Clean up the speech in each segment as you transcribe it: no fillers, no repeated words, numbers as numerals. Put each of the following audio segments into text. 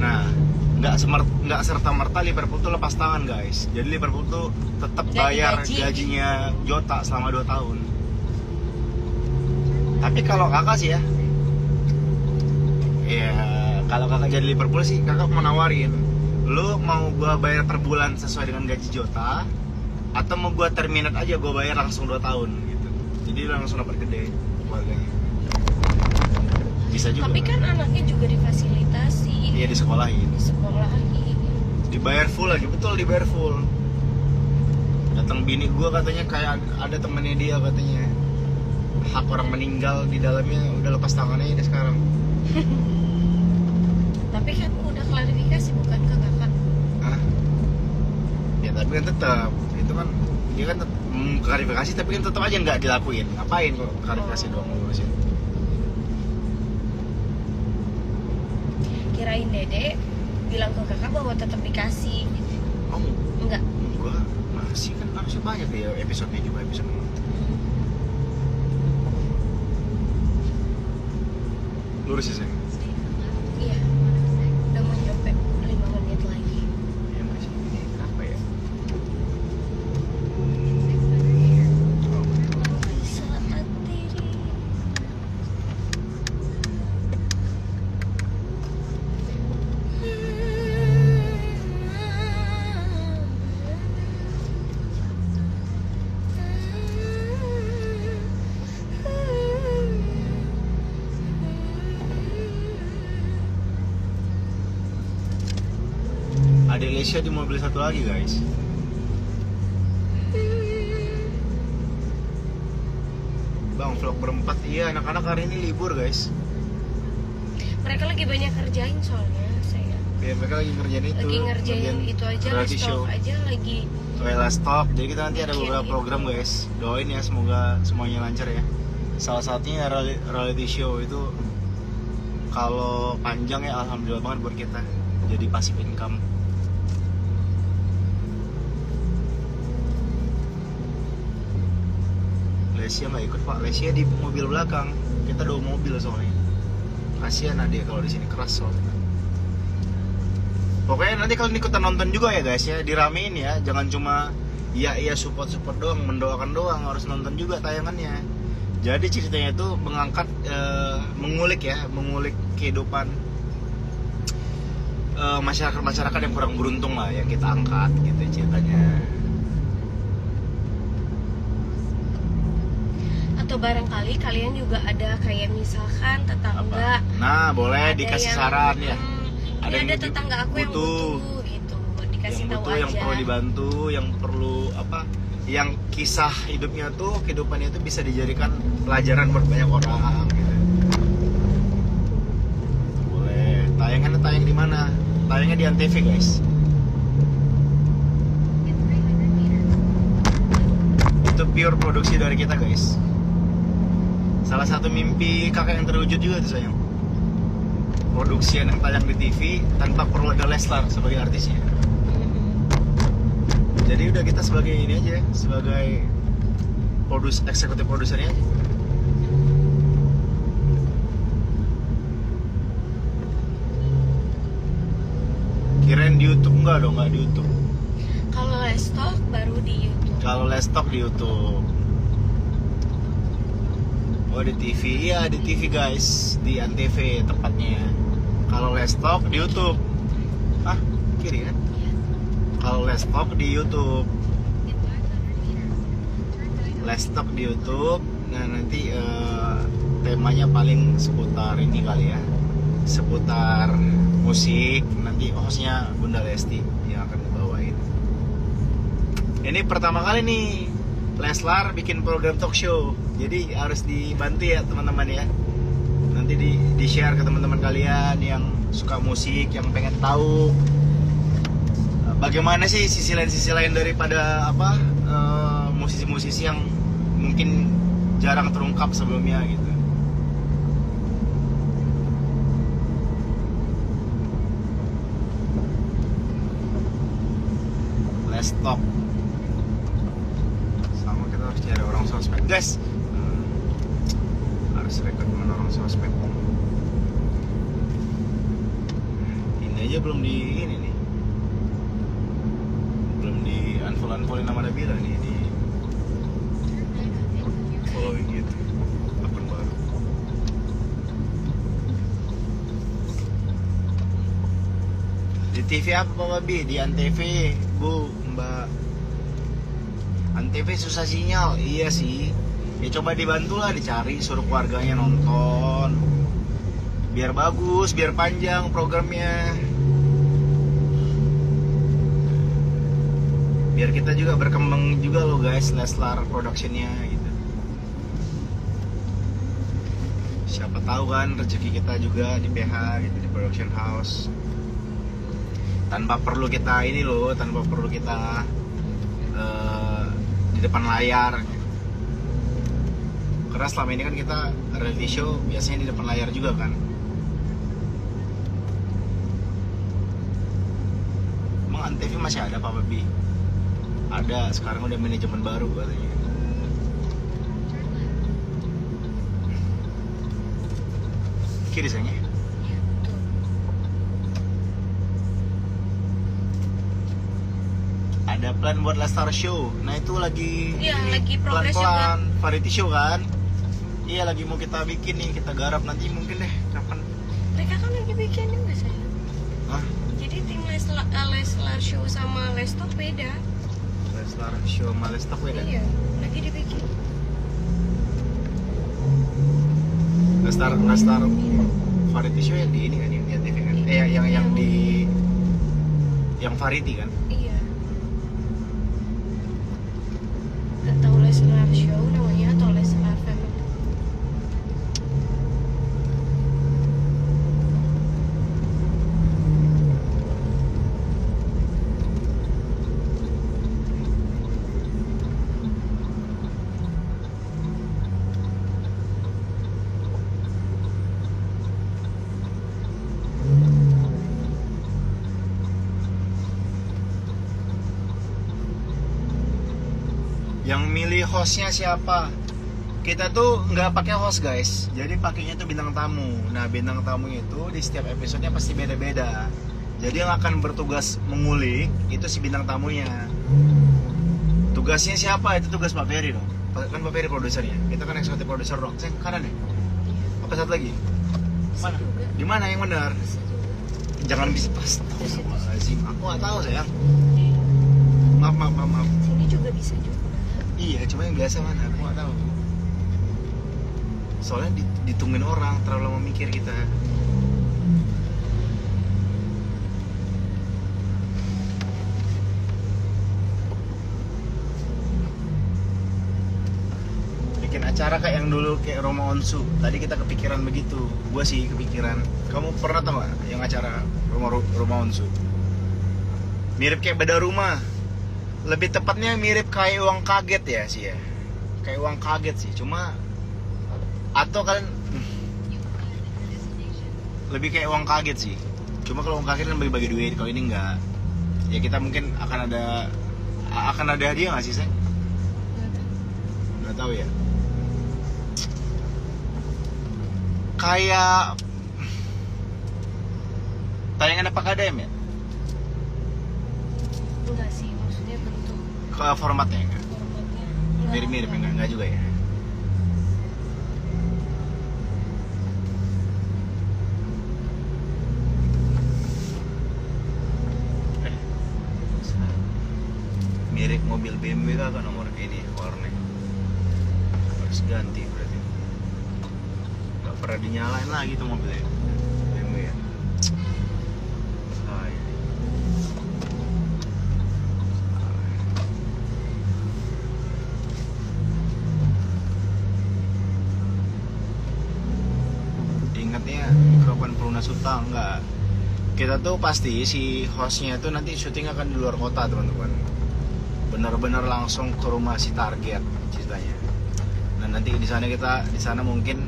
Nah, nggak serta merta Liverpool tuh lepas tangan guys. Jadi Liverpool tuh tetap bayar gajinya Jota selama 2 tahun. Tapi kalau kakak sih ya, kalau kakak jadi Liverpool sih, kakak mau nawarin, lu mau gua bayar per bulan sesuai dengan gaji Jota, atau mau gua terminate aja, gua bayar langsung 2 tahun gitu. Jadi langsung dapat gede keluarganya. Bisa juga. Tapi kan anaknya juga difasilitasi. Iya, disekolahin. Dibayar full lagi, betul, dibayar full. Datang bini gua katanya kayak ada temennya dia katanya. Hak orang meninggal di dalamnya udah lepas tangannya ini sekarang. Tapi kan udah klarifikasi bukan ke kakak? Hah? Ya tapi kan tetap itu kan dia kan klarifikasi tapi kan tetap aja nggak dilakuin. Ngapain kok klarifikasi doang ngurusin? Kirain Dede bilang ke kakak bahwa tetap dikasih. Oh Enggak. gua masih kan harusnya banyak ya episode-nya juga episode. Lurus ya sayang? Iya. Udah mau nyampe 5 menit lagi. Ya masih ini kenapa ya? Saat diri. Ada Lesia di mobil satu lagi guys. Bang vlog berempat, iya anak-anak hari ini libur guys. Mereka lagi banyak kerjain soalnya saya. Ya mereka lagi ngerjain itu. Lagi ngerjain itu aja, reality last show. talk aja lagi. Last talk. Jadi kita nanti ada Bikin beberapa itu. program guys. Doain ya semoga semuanya lancar ya. Salah satunya reality show itu kalau panjang ya alhamdulillah banget buat kita. Jadi passive income. Lesia nggak ikut pak, Lesia di mobil belakang. Kita 2 mobil soalnya. Kasihan Nadia kalau di sini keras soalnya. Pokoknya nanti kalian ikutan nonton juga ya guys ya, diramein ya, jangan cuma iya support doang, mendoakan doang, harus nonton juga tayangannya. Jadi ceritanya itu mengangkat, mengulik kehidupan masyarakat yang kurang beruntung lah yang kita angkat gitu ceritanya. Atau barangkali kalian juga ada kayak misalkan tetangga. Nah boleh Ada dikasih yang, saran ya. Ada tetangga aku yang butuh gitu, dikasih yang tahu butuh, aja. yang perlu dibantu, yang perlu apa, yang kisah hidupnya tuh, kehidupannya itu bisa dijadikan pelajaran buat banyak orang gitu. Boleh. Tayangannya tayang di mana? Tayangnya di Antv guys. Itu pure produksi dari kita guys. Salah satu mimpi kakak yang terwujud juga tuh sayang. Produksian yang tayang di TV tanpa perlu ada Leslar sebagai artisnya. Jadi udah kita sebagai ini aja, sebagai eksekutif produsernya aja. Kirain di YouTube, enggak dong, enggak di YouTube. Kalau Let's Talk baru di YouTube. Kalau Let's Talk di YouTube. Oh di TV, iya di TV guys, di Antv tempatnya. Kalau Let's Talk di YouTube. Ah, kiri kan? Kalau Let's Talk di YouTube. Let's Talk di YouTube. Nah nanti temanya paling seputar ini kali ya, seputar musik. Nanti hostnya Bunda Lesti yang akan dibawain. Ini pertama kali nih Leslar bikin program talk show. Jadi harus dibantu ya teman-teman ya. Nanti di share ke teman-teman kalian yang suka musik, yang pengen tahu bagaimana sih sisi lain daripada apa musisi-musisi yang mungkin jarang terungkap sebelumnya gitu. Let's talk. Sama kita harus cari orang sosmed guys. Harus rekrutmen orang sosmed. Ini aja belum di ini nih, belum di unfollowin nama Nabila nih di following gitu akun baru. Di TV apa Pak Bi? Di Antv Bu Mbak. Antv susah sinyal. Iya sih, ya coba dibantulah, dicari, suruh keluarganya nonton biar bagus, biar panjang programnya, biar kita juga berkembang juga loh guys, Leslar productionnya gitu. Siapa tahu kan rezeki kita juga di PH gitu, di production house, tanpa perlu kita ini loh, tanpa perlu kita di depan layar. Karena selama ini kan kita reality show biasanya di depan layar juga kan. Emang Antv masih ada Pak Babi? Ada, sekarang udah manajemen baru katanya. Kiri sayangnya. Ada plan buat Lestar Show. Nah itu lagi Iya, lagi progress pelan-pelan variety show kan. Iya, lagi mau kita bikin nih, kita garap nanti mungkin deh kapan. Mereka kan lagi bikin juga saya. Hah? Jadi tim Leslar Show sama Lestok beda. Lestar Show sama Lestar beda. Iya, lagi dibikin. Lestar variety show yang di ini kan, yang di TV kan. Yang di yang variety kan. Iya. Gak tahu Leslar Show namanya atau Leslar Family. Yang milih hostnya siapa? Kita tuh nggak pakai host guys, jadi pakainya tuh bintang tamu. Nah bintang tamu itu di setiap episodenya pasti beda-beda. Jadi yang akan bertugas mengulik itu si bintang tamunya. Tugasnya siapa? Itu tugas Pak Ferry dong. Kan Pak Ferry produsernya. Kita kan eksekutif produser dong. Saya kanan ya? Apa satu lagi? Mana? Di mana yang benar? Bisa juga. Jangan bisa pas. Astagfirullahaladzim. Aku nggak tahu sayang. Maaf. Sini juga bisa juga. Iya, cuma yang biasa mana? Aku nggak tahu. Soalnya ditungguin orang, terlalu lama mikir kita. Bikin acara kayak yang dulu kayak Roma Onsu. Tadi kita kepikiran begitu. Gua sih kepikiran. Kamu pernah tau nggak yang acara Roma Onsu? Mirip kayak beda rumah. Lebih tepatnya mirip kayak uang kaget ya sih ya. Kayak uang kaget sih. Cuma atau kalian lebih kayak uang kaget sih. Cuma kalau uang kaget kan bagi-bagi duit. Kalau ini enggak. Ya kita mungkin akan ada hadiah nggak sih Seng? Nggak tahu ya. Kayak tayangan apa KDM ya? Enggak sih, maksudnya bentuk Ke formatnya enggak? formatnya. Mirip-mirip enggak juga ya? Mirip mobil BMW kagak nomor ini warnanya? Harus ganti berarti. Gak pernah dinyalain lagi tuh mobilnya BMW ya. Hai. Ingatnya kapan Peruna Suta enggak? Kita tuh pasti si hostnya tuh nanti syuting akan di luar kota teman-teman. Benar-benar langsung ke rumah si target ceritanya. Nah nanti di sana mungkin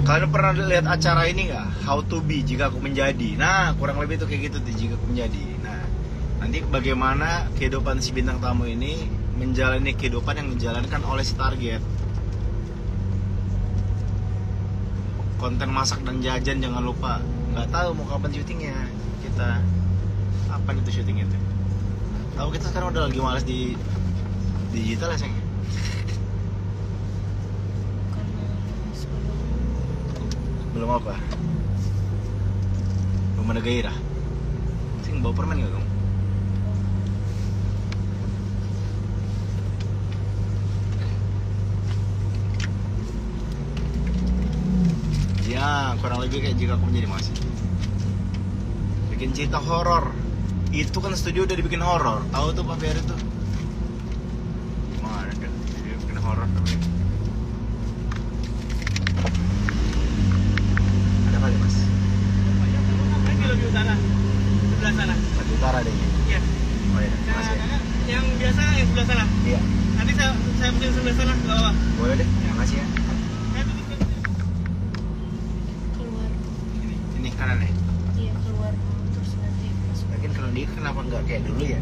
kalian pernah lihat acara ini nggak? How to be jika aku menjadi. Nah kurang lebih tuh kayak gitu tuh jika aku menjadi. Nah nanti bagaimana kehidupan si bintang tamu ini menjalani kehidupan yang dijalankan oleh si target. konten masak dan jajan jangan lupa. Nggak tahu mau kapan syutingnya kita. Kapan itu syuting itu? Tahu kita sekarang udah lagi malas di digital ya sayang. Karena sebelum Belum apa? Belum ada gairah. Sing bawa permen nggak kamu? Ya, kurang lebih kayak jika aku menjadi masih bikin cerita horor. Itu kan studio udah dibikin horor. Tahu tuh Pak Ferry tuh. Mana ada dia bikin horor tapi. Ada kali Mas. Ini lebih utara, sebelah sana. Batu Utara deh. Iya. Oh iya, makasih ya. Yang biasa yang sebelah sana. Iya, Nanti saya pesan sebelah sana ke bawah. boleh deh. Makasih ya. Saya titipin. keluar, Ini kanan ya. iya keluar terus nanti masuk. Lagian kalau dia kenapa nggak kayak dulu ya?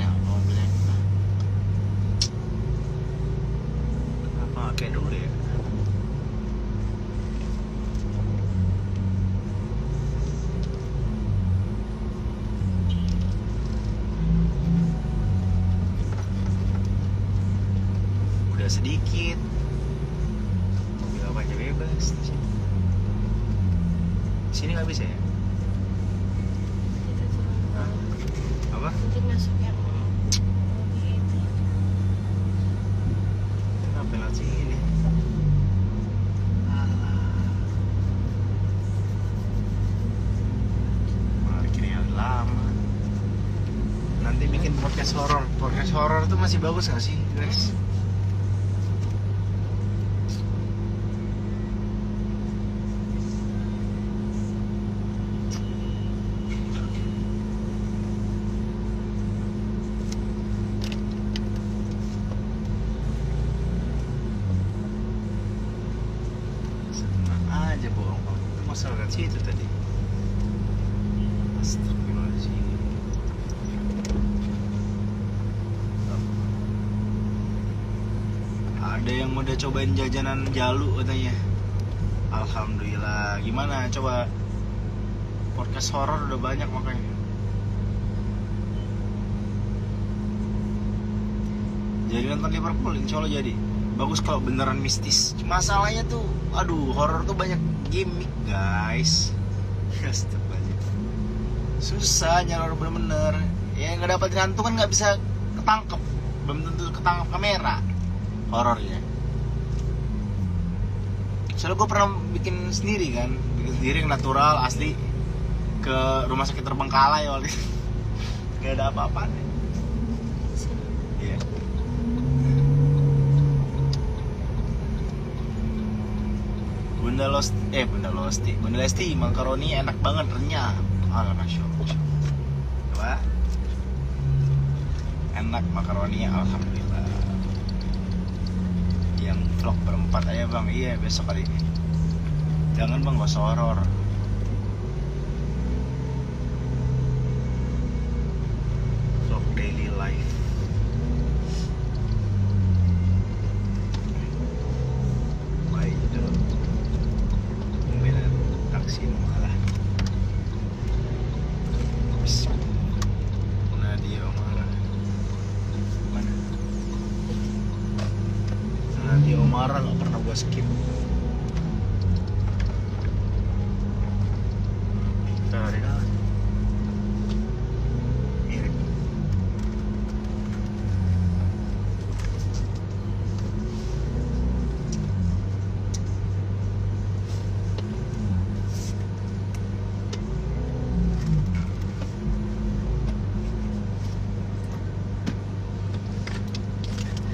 Ya mobilnya. Kenapa nggak kayak dulu ya? Udah sedikit. Mobil apa aja bebas di sini. Sini nggak bisa ya? Kita turun Hah? Apa? nanti masuk yang lebih itu. Kenapa lewat sini? Alah. Parkirnya lama. Nanti bikin podcast horor. Podcast horor tuh masih bagus nggak sih, guys? Senang aja bohong. Itu masalah situ tadi. Astagfirullahaladzim. Ada yang udah cobain jajanan Jalu katanya. Alhamdulillah. Gimana? Coba podcast horor udah banyak makanya. Jadi nonton Liverpool, insya Allah jadi. Bagus kalau beneran mistis. Masalahnya tuh, aduh, horor tuh banyak gimmick guys. Astagfirullahaladzim. Susah nyari horor bener-bener. Ya nggak dapat hantu kan nggak bisa ketangkep. Belum tentu ketangkep kamera horornya. Soalnya gue pernah bikin sendiri kan, bikin sendiri yang natural asli ke rumah sakit Terbengkalai waktu itu. Gak ada apa-apaan. Iya. Bunda Lesti, makaroni enak banget, renyah. Alah, Masya Allah. Coba. Enak makaroninya, alhamdulillah. Yang vlog berempat aja bang, iya besok kali ini. Jangan bang, gak usah horor. Vlog daily life. Baik itu. Mobil taksi malah. Nadia Omara. Mana? Nadia Omara nggak pernah gua skip. Dari kanan. Mirip.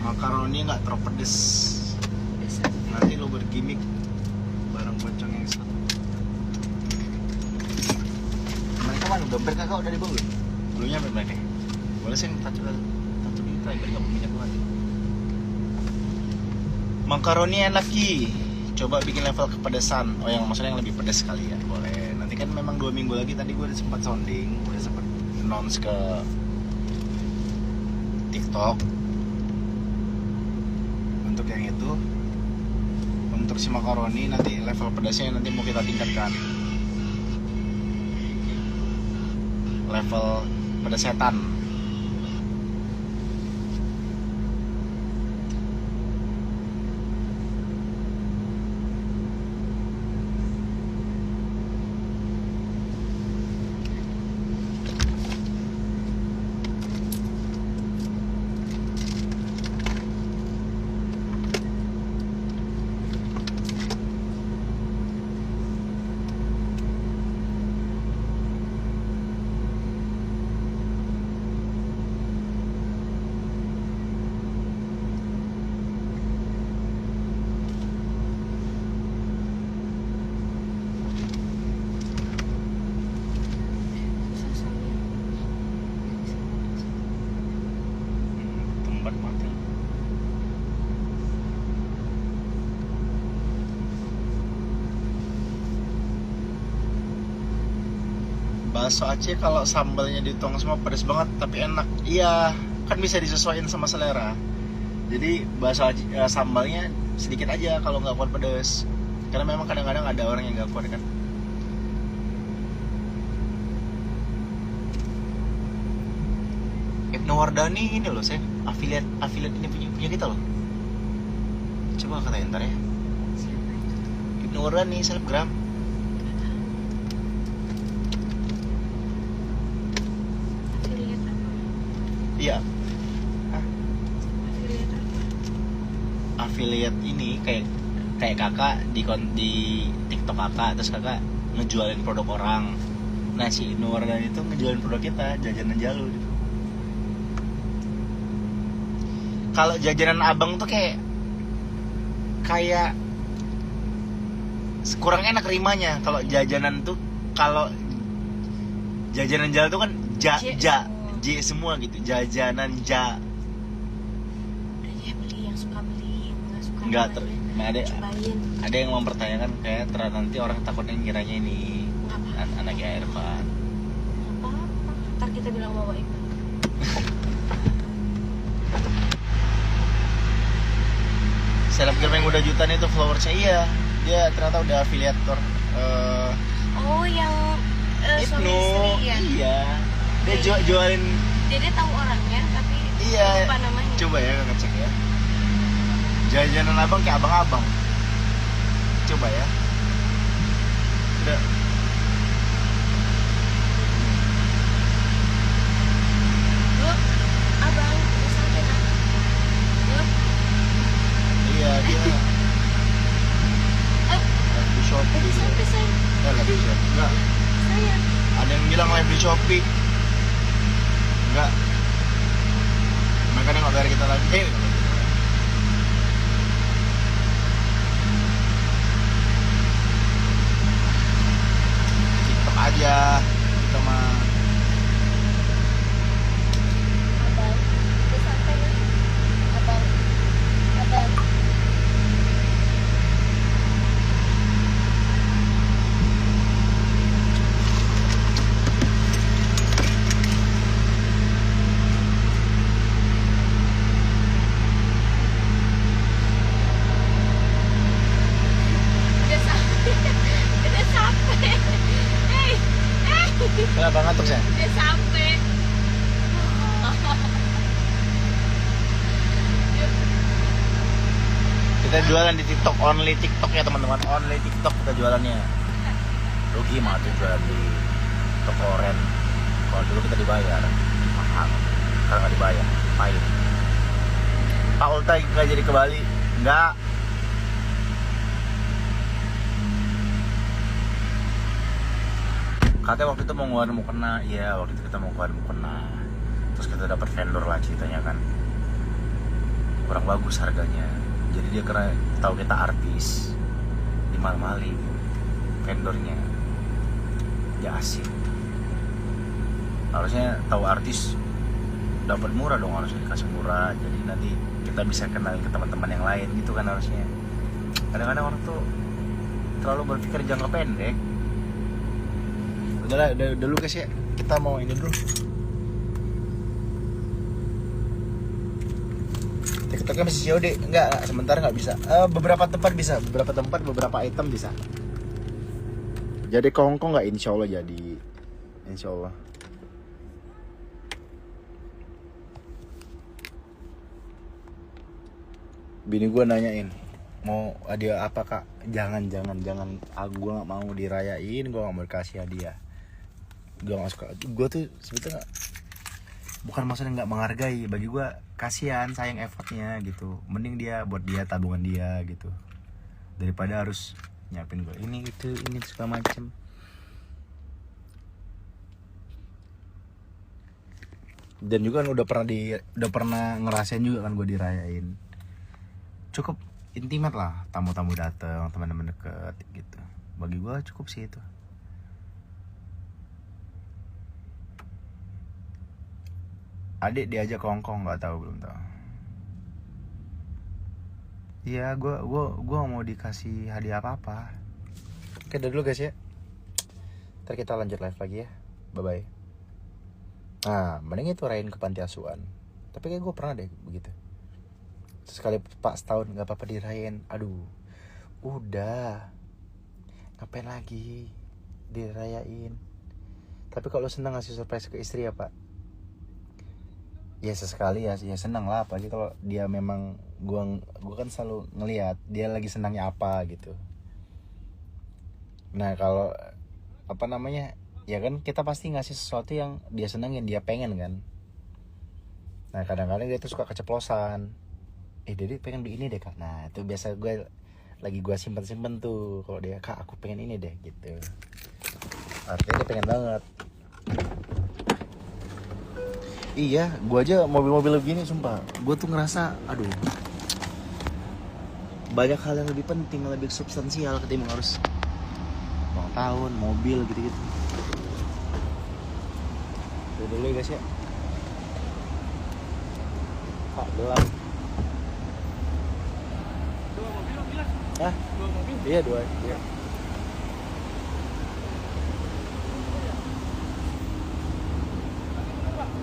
Makaroni nggak terlalu pedes. Nanti lo bergimmick barang pocong yang satu. Mereka mana? Dompet kakak udah dibawa belum? Belum nyampe mereka. Boleh sih satu juta biar nggak minyak lagi. Makaroni enak Ki. Coba bikin level kepedesan. Oh yang maksudnya yang lebih pedes kali ya. Boleh. Nanti kan memang 2 minggu lagi tadi gue udah sempat sounding, udah sempat announce ke TikTok. Untuk yang itu untuk si makaroni nanti level pedasnya nanti mau kita tingkatkan. Level pedas setan. Tempat mati. Bakso Aceh kalau sambalnya dituang semua pedas banget tapi enak. Iya, kan bisa disesuaikan sama selera. Jadi bakso Aceh, sambalnya sedikit aja kalau nggak kuat pedas. Karena memang kadang-kadang ada orang yang nggak kuat kan. Ibnu Wardani ini loh, saya afiliat ini punya kita loh. Coba katain ntar ya. Siapa itu? Ibnu Wardani selebgram. Affiliate apa? Iya, Affiliate apa? affiliate ini kayak kakak di TikTok kakak, terus kakak ngejualin produk orang. Nah si Ibnu Wardani itu ngejualin produk kita, jajanan Jalu gitu. Kalau jajanan abang tuh kayak kurang enak rimanya. Kalau jajanan tuh, kalau jajanan Jalu tuh kan J semua gitu, jajanan ja. Dia beli yang suka beli, yang nggak suka Enggak, namanya. Cobain. ada yang mempertanyakan kayak nanti orang takutnya ngiranya ini Nggak apa-apa. anaknya Irfan. Nggak apa-apa. Ntar kita bilang bawa itu. Selebgram yang udah jutaan itu followersnya, iya, dia ternyata udah afiliator. Oh, yang suami Ibnu, istri ya? iya, dia jualin, Dia tahu orangnya, tapi iya. lupa namanya. Coba ya ngecek ya. Jajanan abang kayak abang-abang. Coba ya. Udah. Loh, abang, udah sampai kan? Loh, Iya dia. Live di Shopee. udah sampai sayang. Live di Shopee. Enggak. Sayang. Ada yang bilang live di Shopee. Enggak. Mereka nggak bayar kita lagi. TikTok aja kita mah. Abang, udah sampai kan? Abang. Udah sampai. Udah sampai. Hey. Kenapa ngantuk sih? Udah sampai. Kita jualan di TikTok, only TikTok ya teman-teman, only TikTok kita jualannya. Rugi mah tuh jualan di toko oren. Kalau dulu kita dibayar mahal, sekarang nggak dibayar, pahit. Pak Ulta nggak jadi ke Bali, nggak. Katanya waktu itu mau ngeluarin mukena, iya waktu itu kita mau ngeluarin mukena. Terus kita dapat vendor lah ceritanya kan, kurang bagus harganya. Jadi dia karena tahu kita artis, dimal-malin vendornya, ya asik. Harusnya tahu artis dapat murah dong, harusnya dikasih murah. Jadi nanti kita bisa kenalin ke teman-teman yang lain gitu kan harusnya. Kadang-kadang orang tuh terlalu berpikir jangka pendek. Udah lu guys ya, kita mau ini dulu. Kita tapi kan masih COD. Enggak, sementara nggak bisa. Beberapa tempat bisa, beberapa tempat, beberapa item bisa. Jadi ke Hongkong nggak? Insya Allah jadi. Insya Allah. Bini gue nanyain, mau hadiah apa kak? Jangan. Gue nggak mau dirayain, gue nggak mau dikasih hadiah. Gue nggak suka. Gue tuh sebetulnya bukan maksudnya nggak menghargai. Bagi gue kasihan, sayang effortnya gitu. Mending dia buat dia, tabungan dia gitu, daripada harus nyiapin gue ini segala macem. Dan juga kan udah pernah ngerasain juga kan gue dirayain. Cukup intimate lah, tamu-tamu datang, teman-teman deket gitu. Bagi gue cukup sih itu. Adik diajak ke Hongkong, nggak tahu, belum tahu. Iya, gue mau dikasih hadiah apa-apa. Oke, udah dulu guys ya. Ntar kita lanjut live lagi ya. Bye bye. Nah, mending itu rayain ke panti asuhan. Tapi kayak gue pernah deh begitu. Sekali pak setahun nggak apa-apa dirayain. Aduh, udah ngapain lagi dirayain. Tapi kalau senang ngasih surprise ke istri ya pak, ya sesekali ya senang lah. Apalagi kalau dia memang gua kan selalu ngelihat dia lagi senangnya apa gitu. Nah kalau apa namanya, ya kan kita pasti ngasih sesuatu yang dia senengin, dia pengen kan. Nah kadang-kadang dia tuh suka keceplosan. Dedi pengen beli ini deh kak. Nah itu biasa gue simpen tuh. Kalau dia, kak aku pengen ini deh gitu. Artinya dia pengen banget. Iya, gue aja mobil-mobil begini sumpah, gue tuh ngerasa aduh, banyak hal yang lebih penting, lebih substansial ketimbang harus ulang tahun, mobil gitu-gitu. Udah dulu ya guys ya. Pak gelap. Hah? 2 mobil? Iya 2. Iya.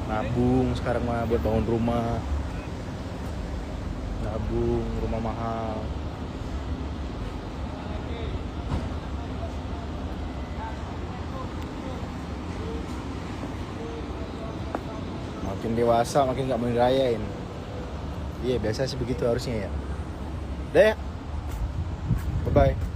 Nabung sekarang mah buat bangun rumah. Nabung rumah mahal. Makin dewasa makin nggak mau dirayain. Iya biasa sih begitu harusnya ya. Udah ya. Bye bye.